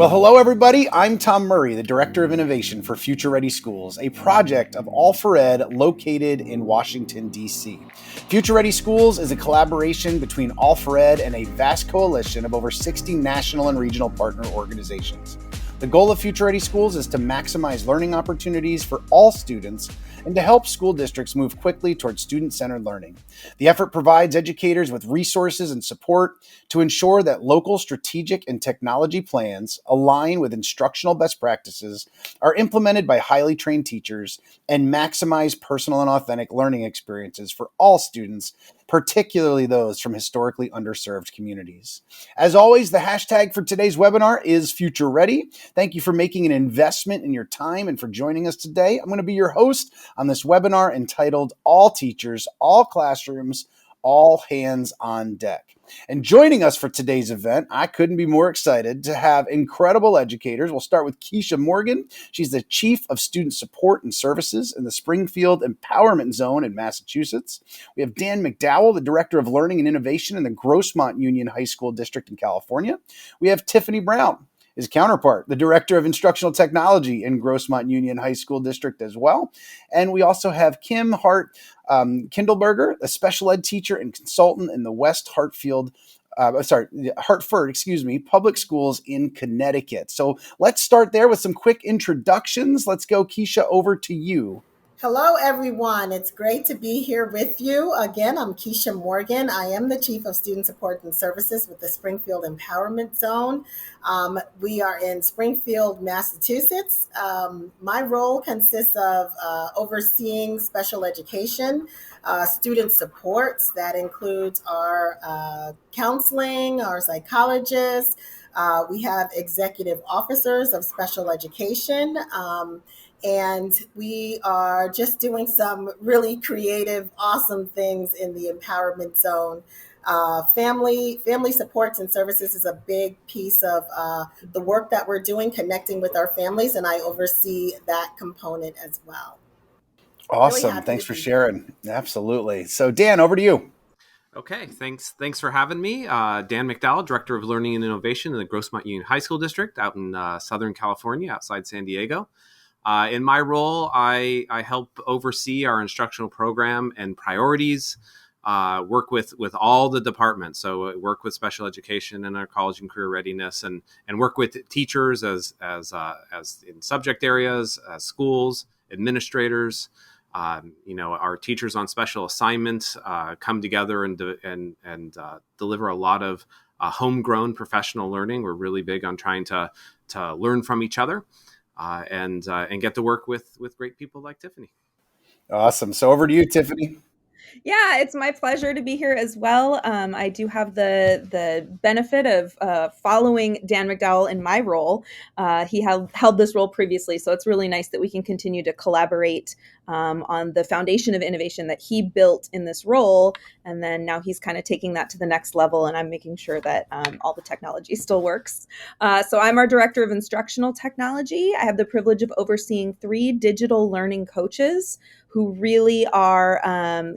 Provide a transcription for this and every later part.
Well, hello, everybody. I'm Tom Murray, the Director of Innovation for Future Ready Schools, a project of All for Ed located in Washington, D.C. Future Ready Schools is a collaboration between All for Ed and a vast coalition of over 60 national and regional partner organizations. The goal of Future Ready Schools is to maximize learning opportunities for all students and to help school districts move quickly towards student-centered learning. The effort provides educators with resources and support to ensure that local strategic and technology plans align with instructional best practices, are implemented by highly trained teachers, and maximize personal and authentic learning experiences for all students, particularly those from historically underserved communities. As always, the hashtag for today's webinar is Future Ready. Thank you for making an investment in your time and for joining us today. I'm going to be your host on this webinar entitled All Teachers, All Classrooms, All Hands on Deck. And joining us for today's event, I couldn't be more excited to have incredible educators. We'll start with Keisha Morgan. She's the Chief of Student Support and Services in the Springfield Empowerment Zone in Massachusetts. We have Dan McDowell, the Director of Learning and Innovation in the Grossmont Union High School District in California. We have Tiffany Brown, his counterpart, the Director of Instructional Technology in Grossmont Union High School District as well. And we also have Kim Hart Kindleberger, a special ed teacher and consultant in the Hartford, public schools in Connecticut. So let's start there with some quick introductions. Let's go, Keisha, over to you. Hello, everyone. It's great to be here with you. Again, I'm Keisha Morgan. I am the Chief of Student Support and Services with the Springfield Empowerment Zone. We are in Springfield, Massachusetts. My role consists of overseeing special education, student supports. That includes our counseling, our psychologists. We have executive officers of special education. And we are just doing some really creative, awesome things in the empowerment zone. Family supports and services is a big piece of the work that we're doing, connecting with our families, and I oversee that component as well. Awesome. Really thanks for sharing. Absolutely. So Dan, over to you. Okay, thanks for having me. Dan McDowell, Director of Learning and Innovation in the Grossmont Union High School District out in Southern California, outside San Diego. In my role, I help oversee our instructional program and priorities, work with all the departments. So I work with special education and our college and career readiness, and work with teachers as in subject areas, schools, administrators. Our teachers on special assignments come together and deliver a lot of homegrown professional learning. We're really big on trying to learn from each other. And get to work with great people like Tiffany. Awesome. So over to you, Tiffany. Yeah, it's my pleasure to be here as well. I do have the benefit of following Dan McDowell in my role. He held this role previously, so it's really nice that we can continue to collaborate on the foundation of innovation that he built in this role. And then now he's kind of taking that to the next level, and I'm making sure that all the technology still works. So I'm our Director of Instructional Technology. I have the privilege of overseeing 3 digital learning coaches who really are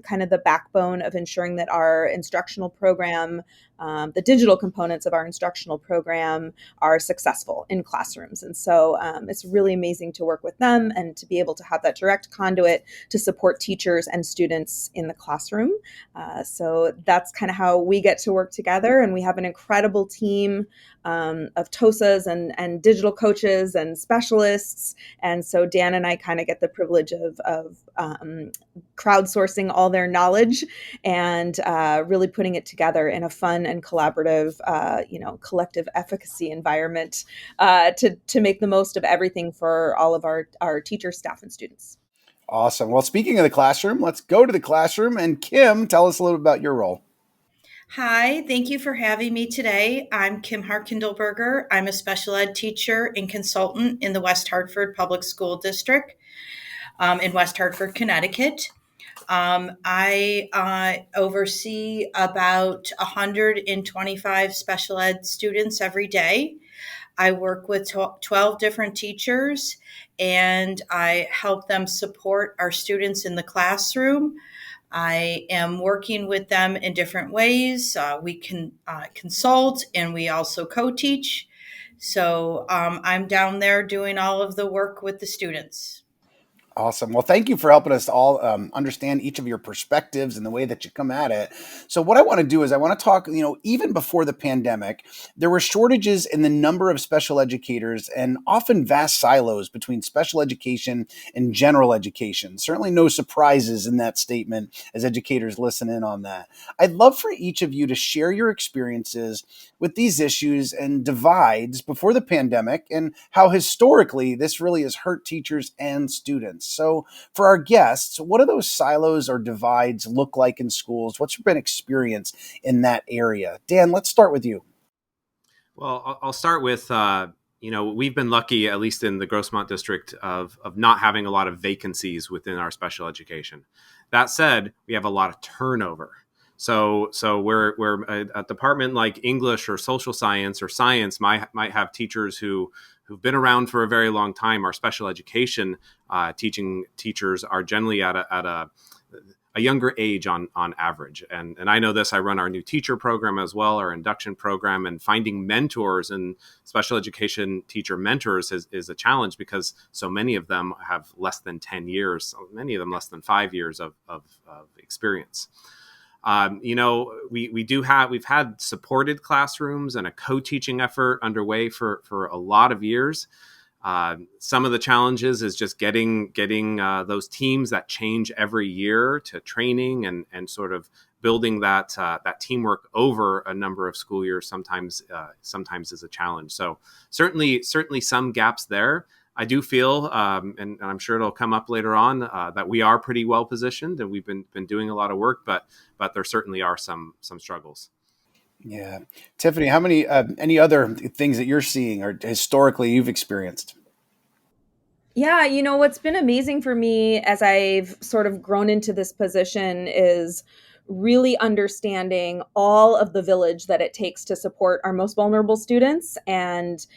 kind of the backbone of ensuring that our instructional program, the digital components of our instructional program, are successful in classrooms. And so it's really amazing to work with them and to be able to have that direct conduit to support teachers and students in the classroom. So that's kind of how we get to work together. And we have an incredible team of TOSAs and digital coaches and specialists. And so Dan and I kind of get the privilege of crowdsourcing all their knowledge and really putting it together in a fun and collaborative, collective efficacy environment to make the most of everything for all of our teachers, staff, and students. Awesome. Well, speaking of the classroom, let's go to the classroom. And Kim, tell us a little about your role. Hi, thank you for having me today. I'm Kim Hart Kindleberger. I'm a special ed teacher and consultant in the West Hartford Public School District in West Hartford, Connecticut. I oversee about 125 special ed students every day. I work with 12 different teachers, and I help them support our students in the classroom. I am working with them in different ways. We can consult, and we also co-teach. So I'm down there doing all of the work with the students. Awesome. Well, thank you for helping us all understand each of your perspectives and the way that you come at it. So, what I want to do is I want to talk, even before the pandemic, there were shortages in the number of special educators and often vast silos between special education and general education. Certainly no surprises in that statement as educators listen in on that. I'd love for each of you to share your experiences with these issues and divides before the pandemic and how historically this really has hurt teachers and students. So, for our guests, what do those silos or divides look like in schools? What's been experience in that area? Dan, let's start with you. Well, I'll start with, we've been lucky, at least in the Grossmont district, of not having a lot of vacancies within our special education. That said, we have a lot of turnover. So we're a department like English or social science or science might have teachers who've been around for a very long time. Our special education teaching teachers are generally at a younger age on average. And I know this, I run our new teacher program as well, our induction program, and finding mentors and special education teacher mentors is a challenge because so many of them have less than 10 years, many of them less than 5 years of experience. We've had supported classrooms and a co-teaching effort underway for a lot of years. Some of the challenges is just getting those teams that change every year to training and sort of building that teamwork over a number of school years. Sometimes is a challenge. So certainly some gaps there. I do feel, and I'm sure it'll come up later on, that we are pretty well positioned and we've been doing a lot of work, but there certainly are some struggles. Yeah. Tiffany, how many, any other things that you're seeing or historically you've experienced? Yeah, what's been amazing for me as I've sort of grown into this position is really understanding all of the village that it takes to support our most vulnerable students. And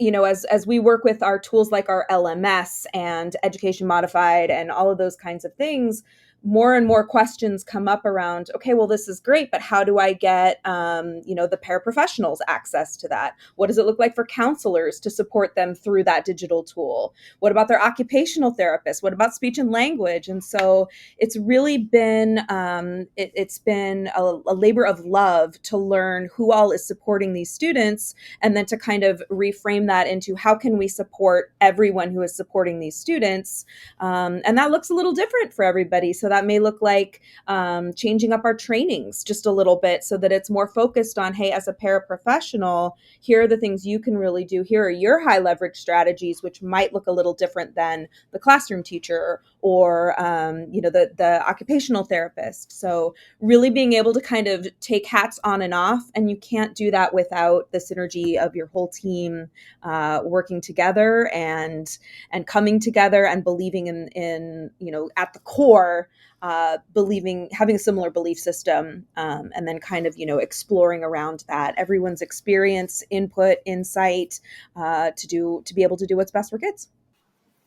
as we work with our tools like our LMS and Education Modified and all of those kinds of things, more and more questions come up around, okay, well, this is great, but how do I get, the paraprofessionals access to that? What does it look like for counselors to support them through that digital tool? What about their occupational therapists? What about speech and language? And so it's really been, it's been a labor of love to learn who all is supporting these students and then to kind of reframe that into how can we support everyone who is supporting these students. And that looks a little different for everybody. So that may look like changing up our trainings just a little bit so that it's more focused on, hey, as a paraprofessional, here are the things you can really do. Here are your high leverage strategies, which might look a little different than the classroom teacher or, the occupational therapist. So really being able to kind of take hats on and off, and you can't do that without the synergy of your whole team working together and coming together and believing in at the core, having a similar belief system, and then kind of exploring around that everyone's experience, input, insight, to be able to do what's best for kids.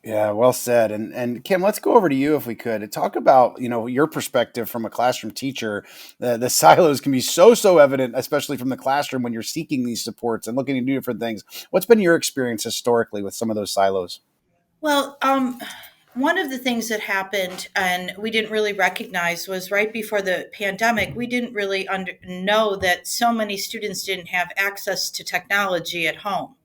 Yeah, well said. And Kim, let's go over to you if we could and talk about, your perspective from a classroom teacher. The silos can be so evident, especially from the classroom when you're seeking these supports and looking to do different things. What's been your experience historically with some of those silos? Well, one of the things that happened and we didn't really recognize was right before the pandemic, we didn't really know that so many students didn't have access to technology at home.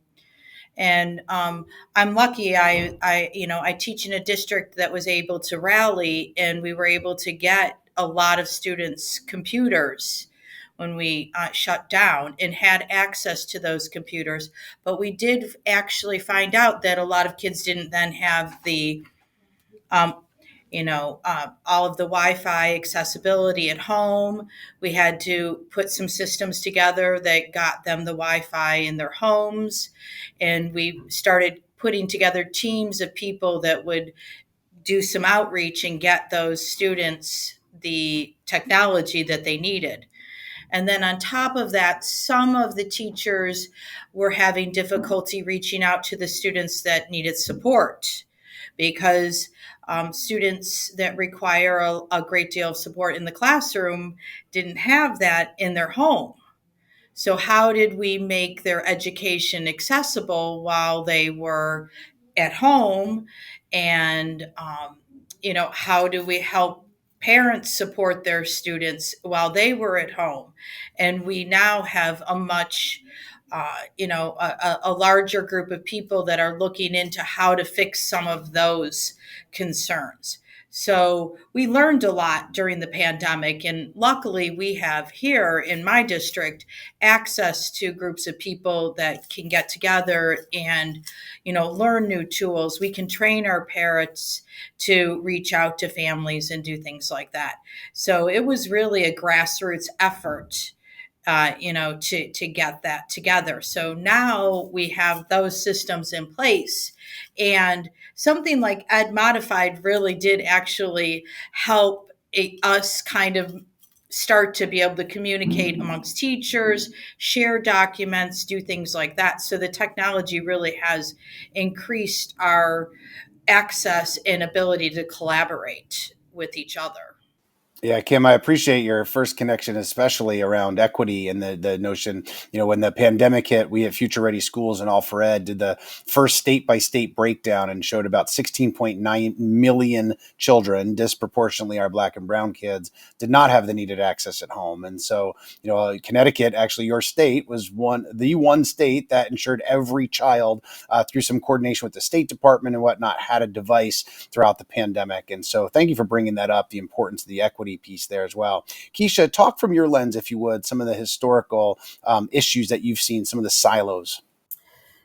And I'm lucky. I teach in a district that was able to rally, and we were able to get a lot of students computers when we shut down and had access to those computers. But we did actually find out that a lot of kids didn't then have the um, all of the Wi-Fi accessibility at home. We had to put some systems together that got them the Wi-Fi in their homes, and we started putting together teams of people that would do some outreach and get those students the technology that they needed. And then on top of that, some of the teachers were having difficulty reaching out to the students that needed support because students that require a great deal of support in the classroom didn't have that in their home. So how did we make their education accessible while they were at home? And, how do we help parents support their students while they were at home? And we now have a much a larger group of people that are looking into how to fix some of those concerns. So we learned a lot during the pandemic, and luckily we have here in my district access to groups of people that can get together and learn new tools. We can train our parents to reach out to families and do things like that. So it was really a grassroots effort, to get that together. So now we have those systems in place. And something like Ed Modified really did actually help us kind of start to be able to communicate amongst teachers, share documents, do things like that. So the technology really has increased our access and ability to collaborate with each other. Yeah, Kim, I appreciate your first connection, especially around equity and the notion, when the pandemic hit, we at Future Ready Schools and All for Ed did the first state by state breakdown and showed about 16.9 million children, disproportionately our Black and brown kids, did not have the needed access at home. And so, Connecticut, actually your state, was the one state that ensured every child, through some coordination with the State Department and whatnot, had a device throughout the pandemic. And so thank you for bringing that up, the importance of the equity piece there as well. Keisha, talk from your lens, if you would, some of the historical issues that you've seen, some of the silos.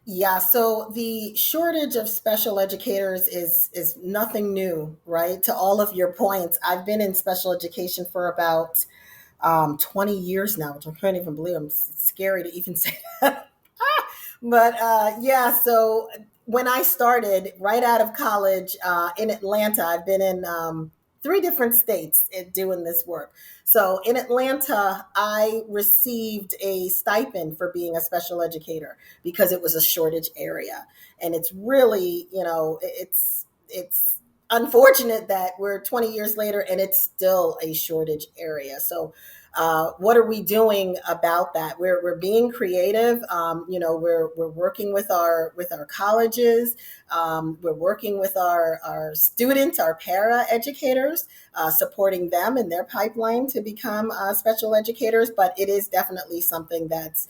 Yeah, so the shortage of special educators is nothing new, right? To all of your points, I've been in special education for about 20 years now, which I can't even believe. It's scary to even say that. But yeah, so when I started right out of college in Atlanta, I've been in 3 different states doing this work. So in Atlanta, I received a stipend for being a special educator because it was a shortage area. And it's really, it's unfortunate that we're 20 years later and it's still a shortage area. So what are we doing about that? We're being creative. We're working with our colleges. We're working with our students, our para educators, supporting them in their pipeline to become special educators. But it is definitely something that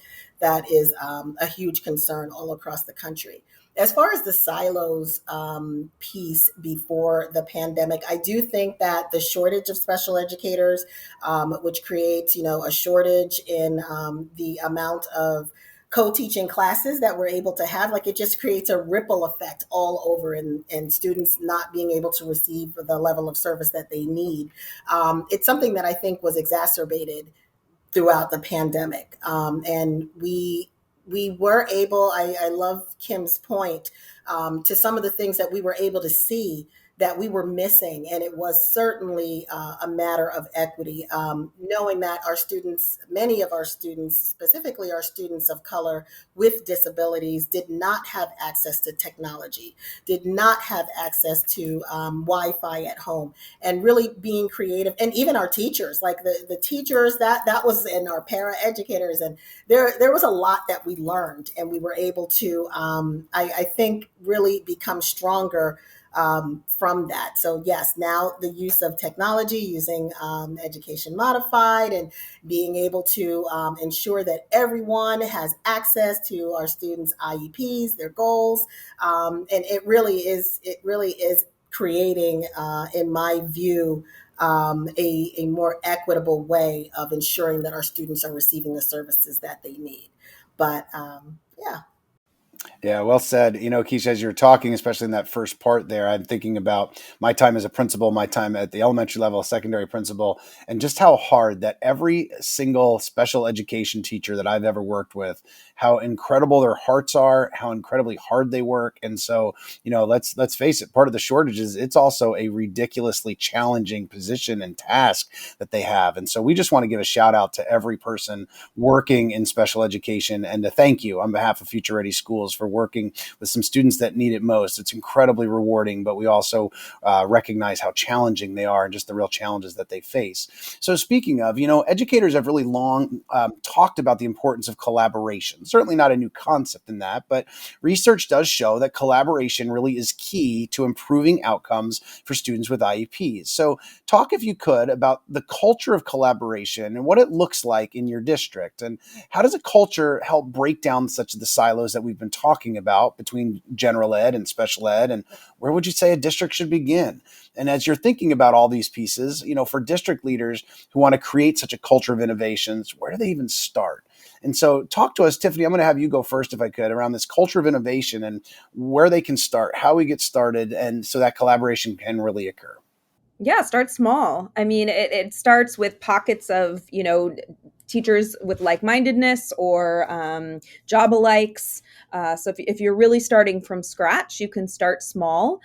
is a huge concern all across the country. As far as the silos piece before the pandemic, I do think that the shortage of special educators, which creates, a shortage in the amount of co-teaching classes that we're able to have, like it just creates a ripple effect all over and students not being able to receive the level of service that they need. It's something that I think was exacerbated throughout the pandemic. And we were able, I love Kim's point, to some of the things that we were able to see that we were missing. And it was certainly a matter of equity, knowing that our students, many of our students, specifically our students of color with disabilities, did not have access to technology, did not have access to Wi-Fi at home, and really being creative. And even our teachers, like the teachers that was, and our para educators, and there was a lot that we learned, and we were able to, I think, really become stronger from that. So yes, now the use of technology, using education modified, and being able to ensure that everyone has access to our students' IEPs, their goals, and it really is creating, in my view, a more equitable way of ensuring that our students are receiving the services that they need. But yeah. Yeah, well said. Keisha, as you're talking, especially in that first part there, I'm thinking about my time as a principal, my time at the elementary level, secondary principal, and just how hard that every single special education teacher that I've ever worked with, how incredible their hearts are, how incredibly hard they work. And so, let's face it, part of the shortage is it's also a ridiculously challenging position and task that they have. And so we just want to give a shout out to every person working in special education and to thank you on behalf of Future Ready Schools schools for working with some students that need it most. It's incredibly rewarding, but we also recognize how challenging they are and just the real challenges that they face. So speaking of, educators have really long talked about the importance of collaboration. Certainly not a new concept in that, but research does show that collaboration really is key to improving outcomes for students with IEPs. So talk, if you could, about the culture of collaboration and what it looks like in your district. And how does a culture help break down such the silos that we've been talking about between general ed and special ed? And where would you say a district should begin? And as you're thinking about all these pieces, for district leaders who want to create such a culture of innovations, where do they even start? And so talk to us, Tiffany. I'm going to have you go first, if I could, around this culture of innovation and where they can start, how we get started, and so that collaboration can really occur. Yeah, start small. I mean, it starts with pockets of, teachers with like-mindedness or job alikes. So if you're really starting from scratch, you can start small.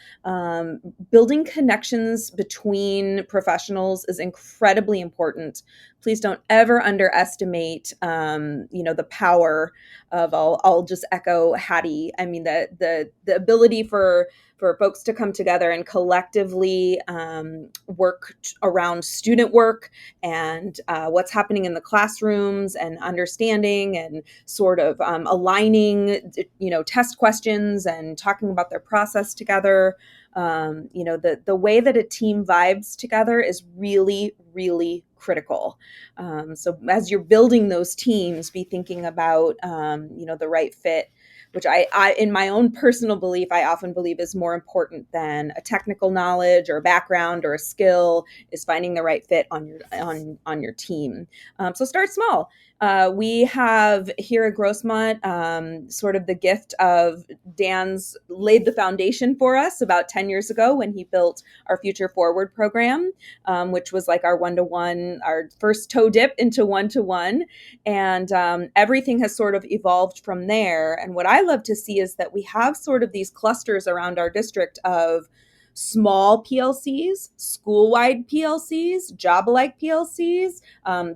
Building connections between professionals is incredibly important. Please don't ever underestimate, the power of. I'll just echo Hattie. I mean, the ability for folks to come together and collectively work around student work and what's happening in the classrooms and understanding and sort of aligning, test questions and talking about their process together. The way that a team vibes together is really, really critical. So as you're building those teams, be thinking about, the right fit, which I, in my own personal belief, I often believe is more important than a technical knowledge or a background or a skill, is finding the right fit on your team. So start small. We have here at Grossmont sort of the gift of Dan's laid the foundation for us about 10 years ago when he built our Future Forward program, which was like our one-to-one, our first toe dip into one-to-one. And everything has sort of evolved from there. And what I love to see is that we have sort of these clusters around our district of small PLCs, school-wide PLCs, job-alike PLCs,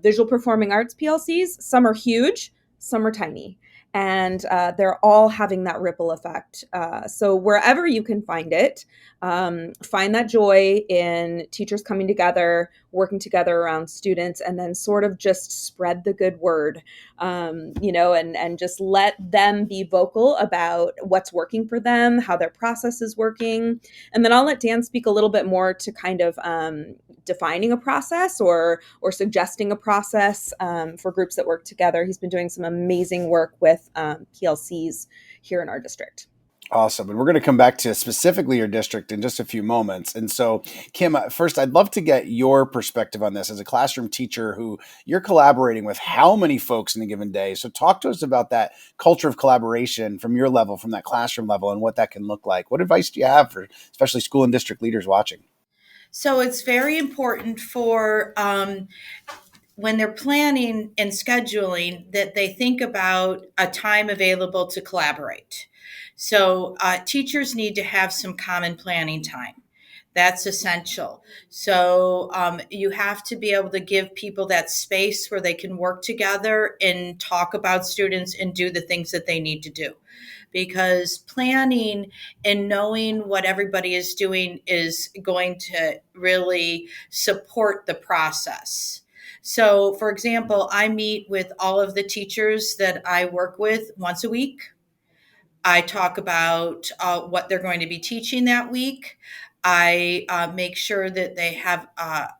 visual performing arts PLCs. Some are huge, some are tiny. And they're all having that ripple effect. So wherever you can find it, find that joy in teachers coming together, working together around students, and then sort of just spread the good word, and just let them be vocal about what's working for them, how their process is working. And then I'll let Dan speak a little bit more to kind of defining a process or suggesting a process for groups that work together. He's been doing some amazing work with PLCs here in our district. Awesome. And we're going to come back to specifically your district in just a few moments. And so, Kim, first, I'd love to get your perspective on this as a classroom teacher who you're collaborating with how many folks in a given day. So talk to us about that culture of collaboration from your level, from that classroom level, and what that can look like. What advice do you have for especially school and district leaders watching? So it's very important for when they're planning and scheduling that they think about a time available to collaborate. So teachers need to have some common planning time. That's essential. So you have to be able to give people that space where they can work together and talk about students and do the things that they need to do. Because planning and knowing what everybody is doing is going to really support the process. So, for example, I meet with all of the teachers that I work with once a week. I talk about what they're going to be teaching that week. I make sure that they have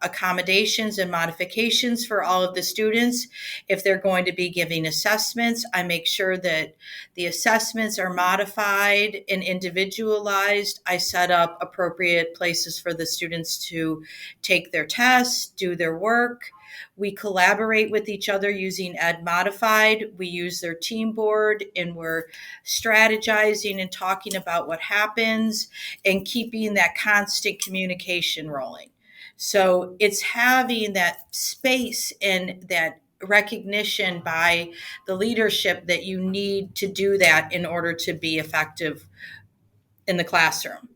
accommodations and modifications for all of the students. If they're going to be giving assessments, I make sure that the assessments are modified and individualized. I set up appropriate places for the students to take their tests, do their work. We collaborate with each other using Ed Modified. We use their team board and we're strategizing and talking about what happens and keeping that constant communication rolling. So it's having that space and that recognition by the leadership that you need to do that in order to be effective in the classroom.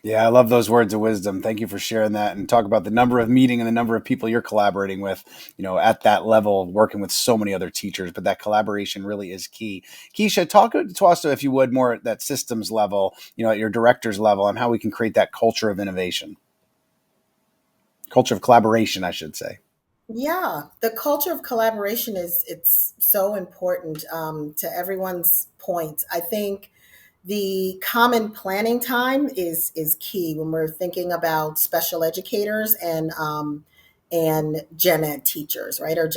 Yeah, I love those words of wisdom. Thank you for sharing that, and talk about the number of meeting and the number of people you're collaborating with, at that level, working with so many other teachers. But that collaboration really is key. Keisha, talk to us, if you would, more at that systems level, at your director's level, and how we can create that culture of innovation, culture of collaboration, I should say. Yeah, the culture of collaboration it's so important to everyone's point. I think the common planning time is key when we're thinking about special educators and gen ed teachers, right, or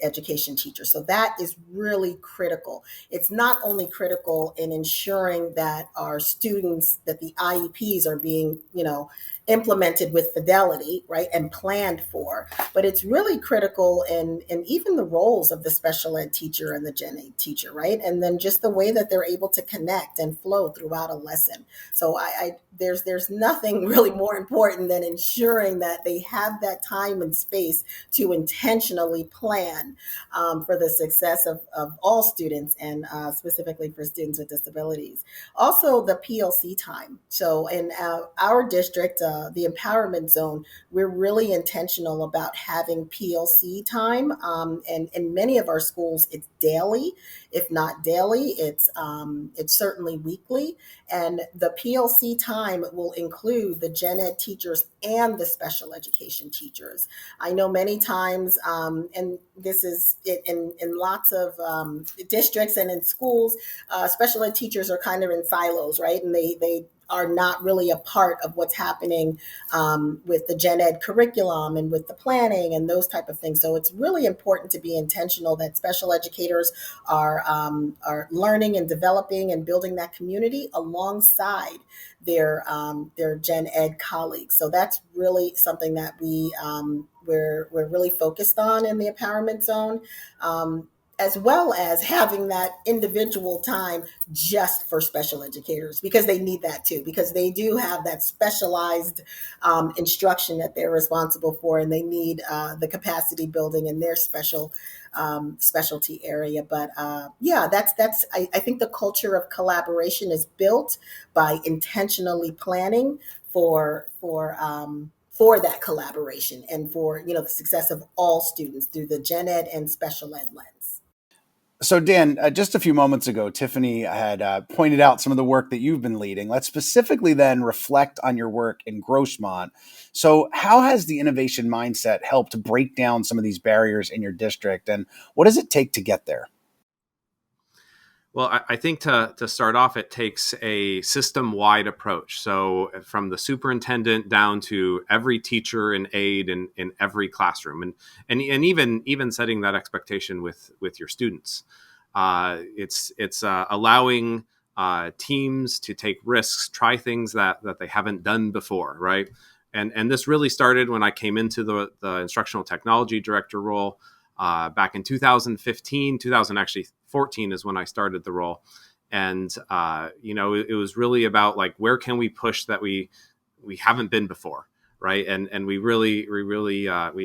education teachers. So that is really critical. It's not only critical in ensuring that our students, that the IEPs are being, implemented with fidelity, right, and planned for, but it's really critical in even the roles of the special ed teacher and the gen ed teacher, right, and then just the way that they're able to connect and flow throughout a lesson. So there's nothing really more important than ensuring that they have that time and space to intentionally plan for the success of all students, and specifically for students with disabilities. Also, the PLC time. So in our district, the empowerment zone, we're really intentional about having PLC time. And in many of our schools, it's daily. If not daily, it's certainly weekly. And the PLC time will include the gen ed teachers and the special education teachers. I know many times, and this is in lots of districts and in schools, special ed teachers are kind of in silos, right? And they are not really a part of what's happening with the gen ed curriculum and with the planning and those type of things. So it's really important to be intentional that special educators are learning and developing and building that community alongside their gen ed colleagues. So that's really something that we're really focused on in the empowerment zone. As well as having that individual time just for special educators, because they need that too, because they do have that specialized instruction that they're responsible for, and they need the capacity building in their specialty area. But yeah, that's I think the culture of collaboration is built by intentionally planning for that collaboration and for the success of all students through the gen ed and special ed lens. So, Dan, just a few moments ago, Tiffany had pointed out some of the work that you've been leading. Let's specifically then reflect on your work in Grossmont. So, how has the innovation mindset helped break down some of these barriers in your district, and what does it take to get there? Well, I think to start off, it takes a system-wide approach. So from the superintendent down to every teacher and aide in every classroom, and even setting that expectation with your students. It's allowing teams to take risks, try things that they haven't done before, right? And this really started when I came into the instructional technology director role. Back in 2015, 2014 is when I started the role. And, it was really about like, where can we push that we haven't been before. Right. And we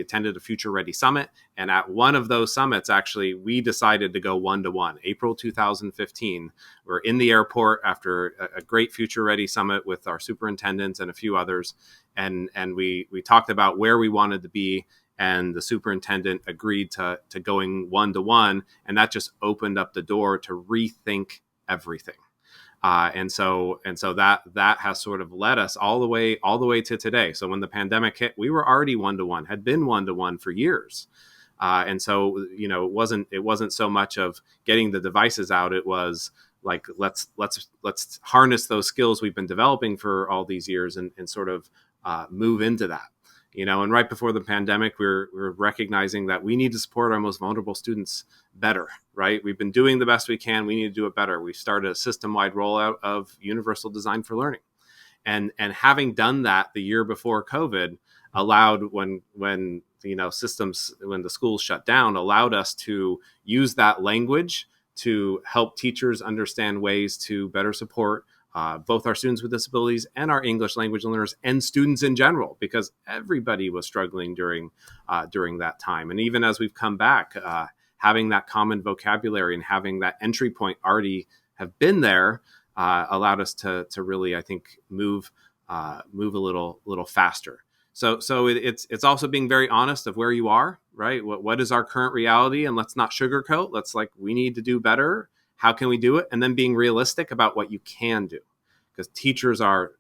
attended a Future Ready Summit. And at one of those summits, actually, we decided to go 1-to-1. April 2015, we're in the airport after a great Future Ready Summit with our superintendents and a few others. And we talked about where we wanted to be. And the superintendent agreed to going 1-to-1, and that just opened up the door to rethink everything. And so that has sort of led us all the way to today. So when the pandemic hit, we were already 1-to-1, had been 1-to-1 for years. And so it wasn't so much of getting the devices out. It was like let's harness those skills we've been developing for all these years and sort of move into that. And right before the pandemic, we're recognizing that we need to support our most vulnerable students better, right? We've been doing the best we can. We need to do it better. We started a system-wide rollout of universal design for learning. And having done that the year before COVID allowed when the schools shut down, allowed us to use that language to help teachers understand ways to better support both our students with disabilities and our English language learners and students in general, because everybody was struggling during that time. And even as we've come back, having that common vocabulary and having that entry point already have been there allowed us to really, I think, move move a little faster. So it's also being very honest of where you are, right? What is our current reality, and let's not sugarcoat. We need to do better. How can we do it? And then being realistic about what you can do, because teachers are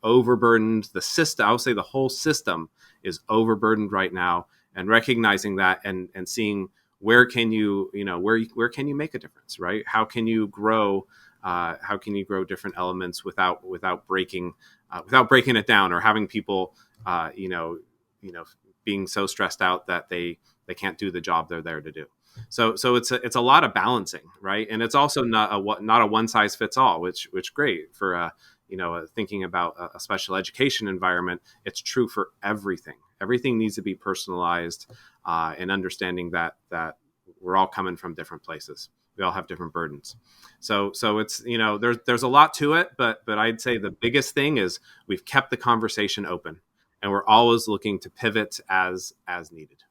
overburdened. The system, I would say, the whole system is overburdened right now, and recognizing that and seeing where can you where can you make a difference, right? How can you grow? How can you grow different elements without breaking it down, or having people being so stressed out that they can't do the job they're there to do. So it's a lot of balancing, right? And it's also not a one size fits all, which great for thinking about a special education environment. It's true for everything. Everything needs to be personalized, and understanding that we're all coming from different places. We all have different burdens. So it's, there's a lot to it, but I'd say the biggest thing is we've kept the conversation open, and we're always looking to pivot as needed.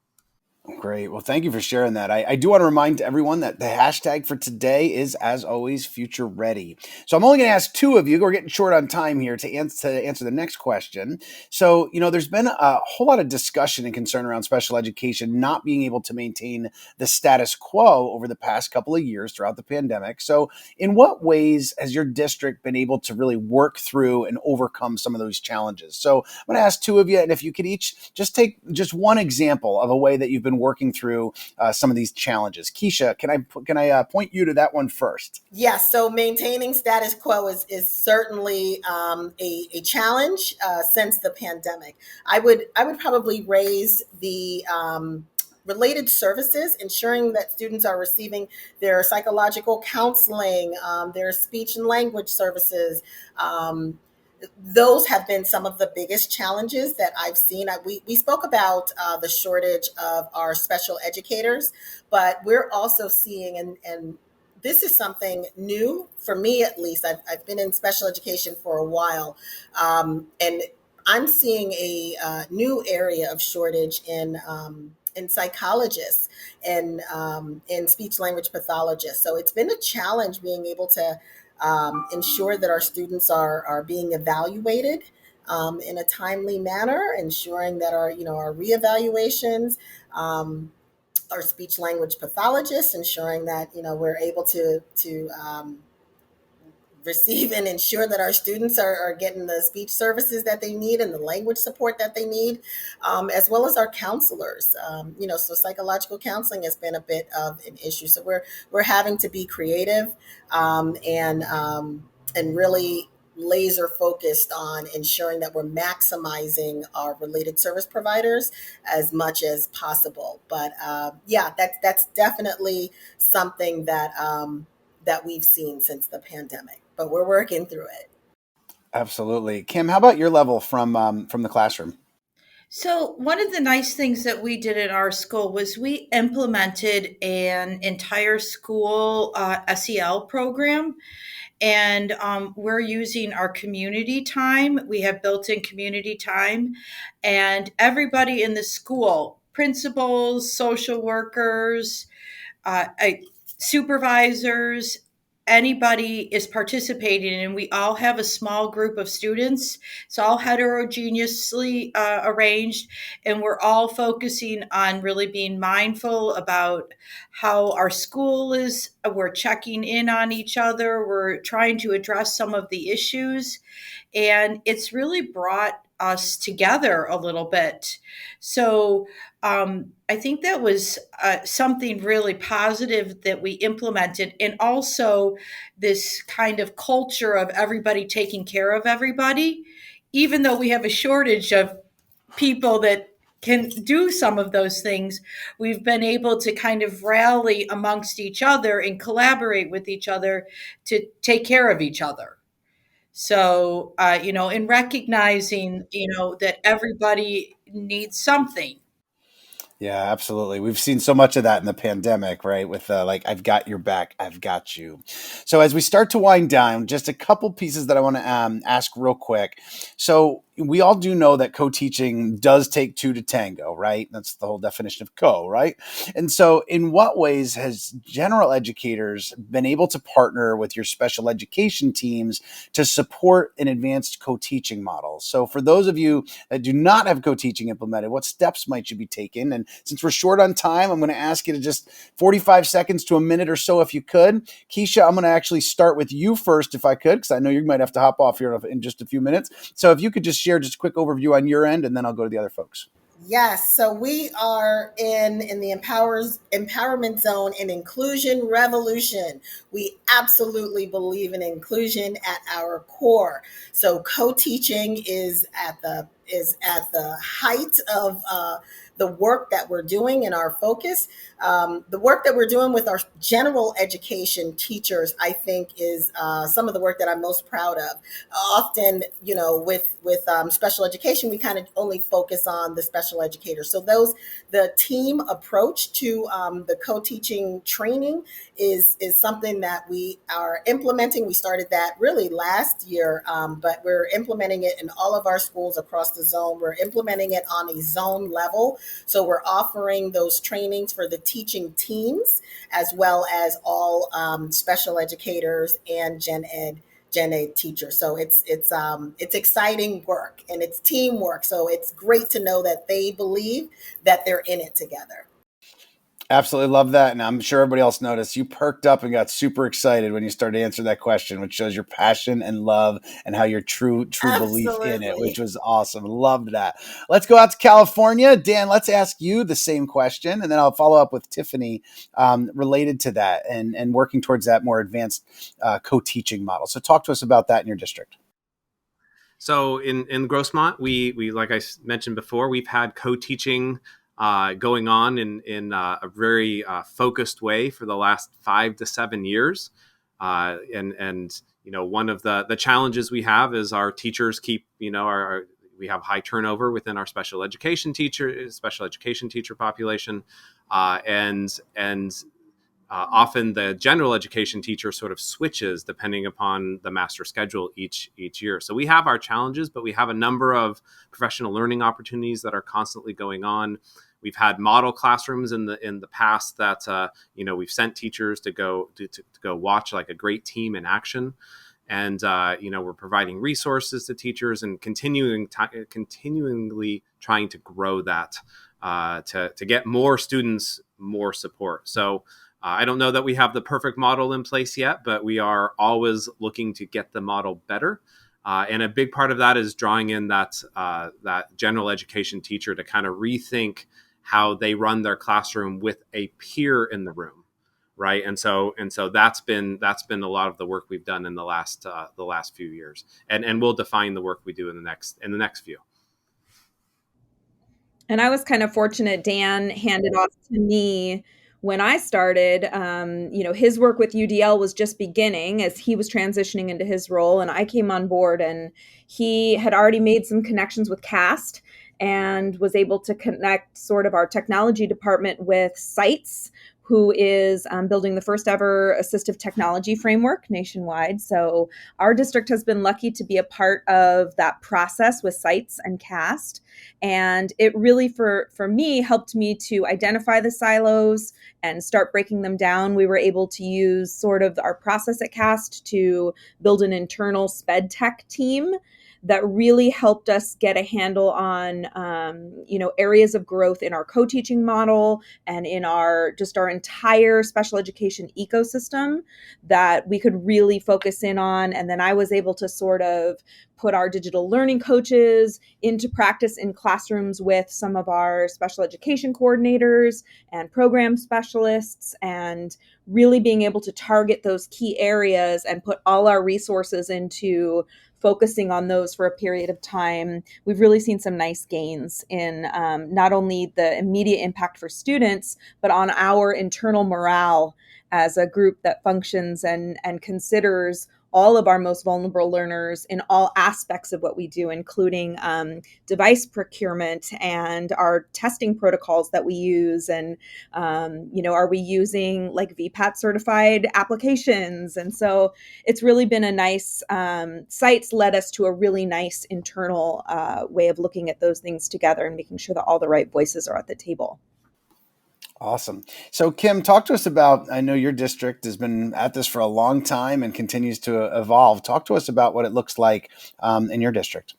Great. Well, thank you for sharing that. I do want to remind everyone that the hashtag for today is, as always, Future Ready. So I'm only going to ask two of you. We're getting short on time here to answer the next question. So, there's been a whole lot of discussion and concern around special education not being able to maintain the status quo over the past couple of years throughout the pandemic. So in what ways has your district been able to really work through and overcome some of those challenges? So I'm going to ask two of you, and if you could each just take just one example of a way that you've been working through some of these challenges. Keisha, can I point you to that one first? Yes. So maintaining status quo is certainly a challenge since the pandemic. I would probably raise the related services, ensuring that students are receiving their psychological counseling, their speech and language services. Those have been some of the biggest challenges that I've seen. We spoke about the shortage of our special educators, but we're also seeing, and this is something new for me, at least. I've been in special education for a while, and I'm seeing a new area of shortage in psychologists and in speech language pathologists. So it's been a challenge being able to ensure that our students are being evaluated in a timely manner, ensuring that our reevaluations, our speech language pathologists, ensuring that we're able to receive and ensure that our students are getting the speech services that they need and the language support that they need, as well as our counselors. So psychological counseling has been a bit of an issue. So we're having to be creative and really laser focused on ensuring that we're maximizing our related service providers as much as possible. But that's definitely something that we've seen since the pandemic, but we're working through it. Absolutely. Kim, how about your level from the classroom? So one of the nice things that we did at our school was we implemented an entire school SEL program. And we're using our community time. We have built-in community time. And everybody in the school, principals, social workers, supervisors, anybody is participating, and we all have a small group of students. It's all heterogeneously arranged, and we're all focusing on really being mindful about how our school is. We're checking in on each other. We're trying to address some of the issues, and it's really brought us together a little bit. So I think that was something really positive that we implemented. And also this kind of culture of everybody taking care of everybody, even though we have a shortage of people that can do some of those things, we've been able to kind of rally amongst each other and collaborate with each other to take care of each other. So, in recognizing, that everybody needs something. Yeah, absolutely. We've seen so much of that in the pandemic, right? With I've got your back, I've got you. So as we start to wind down, just a couple pieces that I want to ask real quick. So, we all do know that co-teaching does take two to tango, right? That's the whole definition of co, right? And so in what ways has general educators been able to partner with your special education teams to support an advanced co-teaching model? So for those of you that do not have co-teaching implemented, what steps might you be taking? And since we're short on time, I'm going to ask you to just 45 seconds to a minute or so if you could. Keisha, I'm going to actually start with you first if I could, because I know you might have to hop off here in just a few minutes. So if you could just share just a quick overview on your end, and then I'll go to the other folks. Yes, so we are in the empowerment zone in inclusion revolution. We absolutely believe in inclusion at our core. So co-teaching is at the height of the work that we're doing and our focus. The work that we're doing with our general education teachers, I think, is some of the work that I'm most proud of. Often, with special education, we kind of only focus on the special educators. So the team approach to the co-teaching training is something that we are implementing. We started that really last year, but we're implementing it in all of our schools across the zone. We're implementing it on a zone level. So we're offering those trainings for the teaching teams as well as all special educators and Gen Ed teachers. So it's exciting work and it's teamwork. So it's great to know that they believe that they're in it together. Absolutely love that. And I'm sure everybody else noticed you perked up and got super excited when you started to answer that question, which shows your passion and love and how your true belief in it, which Absolutely. was awesome. Loved that. Let's go out to California. Dan, let's ask you the same question. And then I'll follow up with Tiffany related to that and working towards that more advanced co-teaching model. So talk to us about that in your district. So in Grossmont, we like I mentioned before, we've had co-teaching going on in a very focused way for the last 5 to 7 years, and one of the challenges we have is our teachers keep we have high turnover within our special education teacher population, and often the general education teacher sort of switches depending upon the master schedule each year. So we have our challenges, but we have a number of professional learning opportunities that are constantly going on. We've had model classrooms in the past that we've sent teachers to go watch like a great team in action, and we're providing resources to teachers and continually trying to grow that to get more students more support. So I don't know that we have the perfect model in place yet, but we are always looking to get the model better. And a big part of that is drawing in that general education teacher to kind of rethink how they run their classroom with a peer in the room, right? And so that's been a lot of the work we've done in the last few years, and we'll define the work we do in the next few. And I was kind of fortunate. Dan handed off to me when I started. His work with UDL was just beginning as he was transitioning into his role, and I came on board, and he had already made some connections with CAST and was able to connect sort of our technology department with Sites, who is building the first ever assistive technology framework nationwide. So our district has been lucky to be a part of that process with Sites and CAST. And it really, for me, helped me to identify the silos and start breaking them down. We were able to use sort of our process at CAST to build an internal SPED tech team that really helped us get a handle on, areas of growth in our co-teaching model and in our entire special education ecosystem that we could really focus in on. And then I was able to sort of put our digital learning coaches into practice in classrooms with some of our special education coordinators and program specialists, and really being able to target those key areas and put all our resources into focusing on those for a period of time. We've really seen some nice gains in not only the immediate impact for students, but on our internal morale as a group that functions and considers all of our most vulnerable learners in all aspects of what we do, including device procurement and our testing protocols that we use. And, are we using like VPAT certified applications? And so it's really been a nice, sites led us to a really nice internal way of looking at those things together and making sure that all the right voices are at the table. Awesome. So, Kim, talk to us about, I know your district has been at this for a long time and continues to evolve. Talk to us about what it looks like in your district.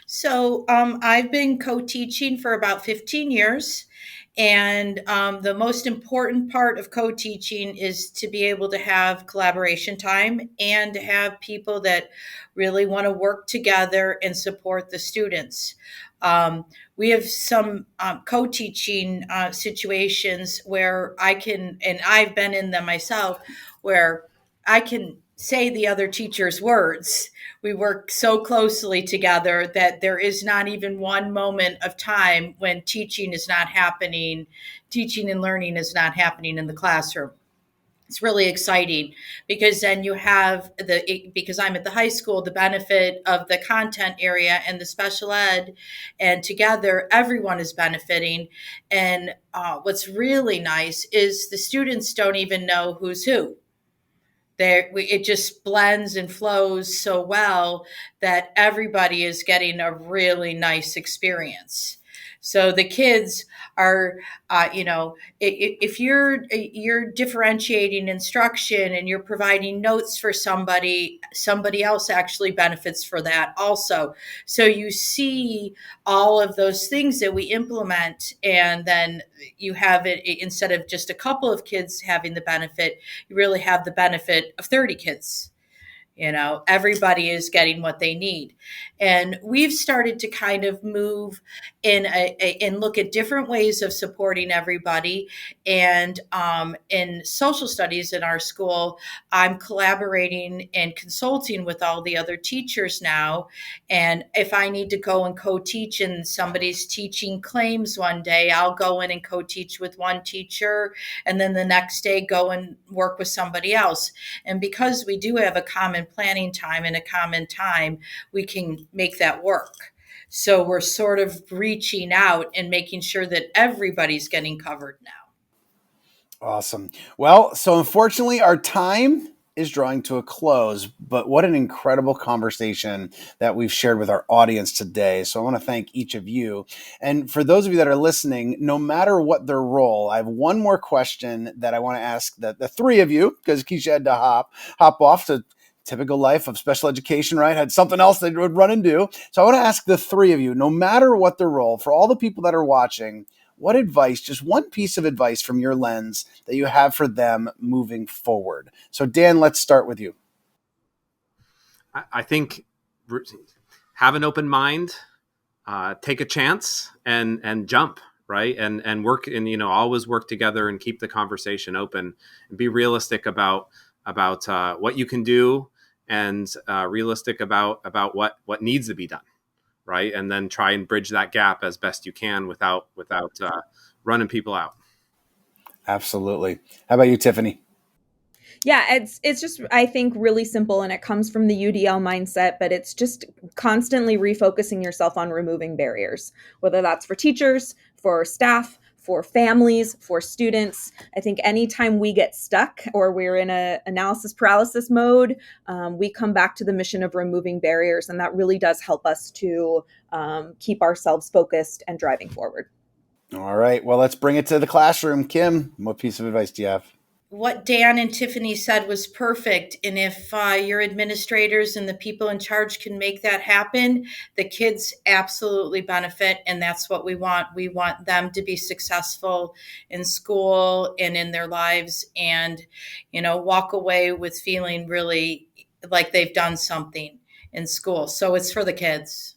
So I've been co-teaching for about 15 years. And the most important part of co-teaching is to be able to have collaboration time and to have people that really want to work together and support the students. We have some co-teaching situations where I can, and I've been in them myself, where I can say the other teacher's words. We work so closely together that there is not even one moment of time when teaching is not happening, teaching and learning is not happening in the classroom. It's really exciting because then you have because I'm at the high school, the benefit of the content area and the special ed, and together everyone is benefiting. And what's really nice is the students don't even know who's who. It just blends and flows so well that everybody is getting a really nice experience. So the kids are, if you're differentiating instruction and you're providing notes for somebody else actually benefits for that also. So you see all of those things that we implement, and then you have it instead of just a couple of kids having the benefit, you really have the benefit of 30 kids. Everybody is getting what they need. And we've started to kind of move and look at different ways of supporting everybody. And in social studies in our school, I'm collaborating and consulting with all the other teachers now. And if I need to go and co-teach and somebody's teaching claims one day, I'll go in and co-teach with one teacher, and then the next day go and work with somebody else. And because we do have a common planning time and a common time, we can make that work. So we're sort of reaching out and making sure that everybody's getting covered now. Awesome. Well, so unfortunately, our time is drawing to a close, but what an incredible conversation that we've shared with our audience today. So I want to thank each of you. And for those of you that are listening, no matter what their role, I have one more question that I want to ask the three of you, because Keisha had to hop off to typical life of special education, right? Had something else they would run and do. So I want to ask the three of you, no matter what their role, for all the people that are watching, what advice, just one piece of advice from your lens that you have for them moving forward? So Dan, let's start with you. I think have an open mind, take a chance and jump, right? And work and, always work together and keep the conversation open and be realistic about what you can do and realistic about what needs to be done. Right. And then try and bridge that gap as best you can without running people out. Absolutely. How about you, Tiffany? Yeah, it's just, I think, really simple, and it comes from the UDL mindset, but it's just constantly refocusing yourself on removing barriers, whether that's for teachers, for staff, for families, for students. I think anytime we get stuck or we're in a analysis paralysis mode, we come back to the mission of removing barriers, and that really does help us to keep ourselves focused and driving forward. All right. Well, let's bring it to the classroom. Kim, what piece of advice do you have? What Dan and Tiffany said was perfect. And if your administrators and the people in charge can make that happen, the kids absolutely benefit. And that's what we want. We want them to be successful in school and in their lives and, walk away with feeling really like they've done something in school. So it's for the kids.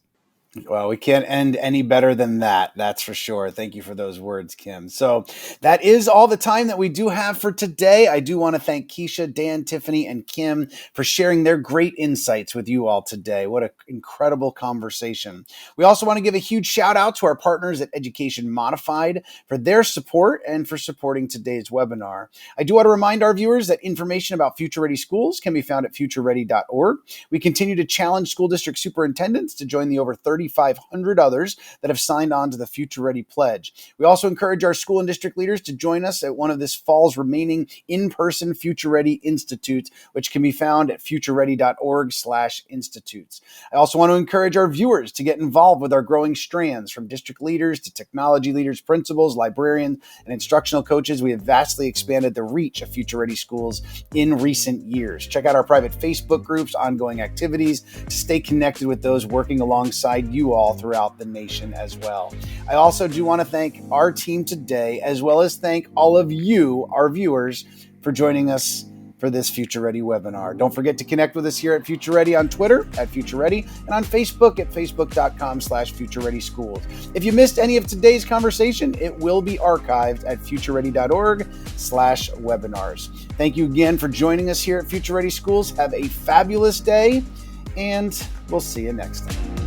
Well, we can't end any better than that. That's for sure. Thank you for those words, Kim. So that is all the time that we do have for today. I do want to thank Keisha, Dan, Tiffany, and Kim for sharing their great insights with you all today. What an incredible conversation. We also want to give a huge shout out to our partners at Education Modified for their support and for supporting today's webinar. I do want to remind our viewers that information about Future Ready Schools can be found at futureready.org. We continue to challenge school district superintendents to join the over 3,500 others that have signed on to the Future Ready Pledge. We also encourage our school and district leaders to join us at one of this fall's remaining in-person Future Ready Institutes, which can be found at futureready.org/institutes. I also want to encourage our viewers to get involved with our growing strands, from district leaders to technology leaders, principals, librarians, and instructional coaches. We have vastly expanded the reach of Future Ready Schools in recent years. Check out our private Facebook groups, ongoing activities to stay connected with those working alongside you all throughout the nation as well. I also do want to thank our team today, as well as thank all of you, our viewers, for joining us for this Future Ready webinar. Don't forget to connect with us here at Future Ready on Twitter at Future Ready and on Facebook at facebook.com/Future Ready Schools. If you missed any of today's conversation, it will be archived at futureready.org/webinars. Thank you again for joining us here at Future Ready Schools. Have a fabulous day, and we'll see you next time.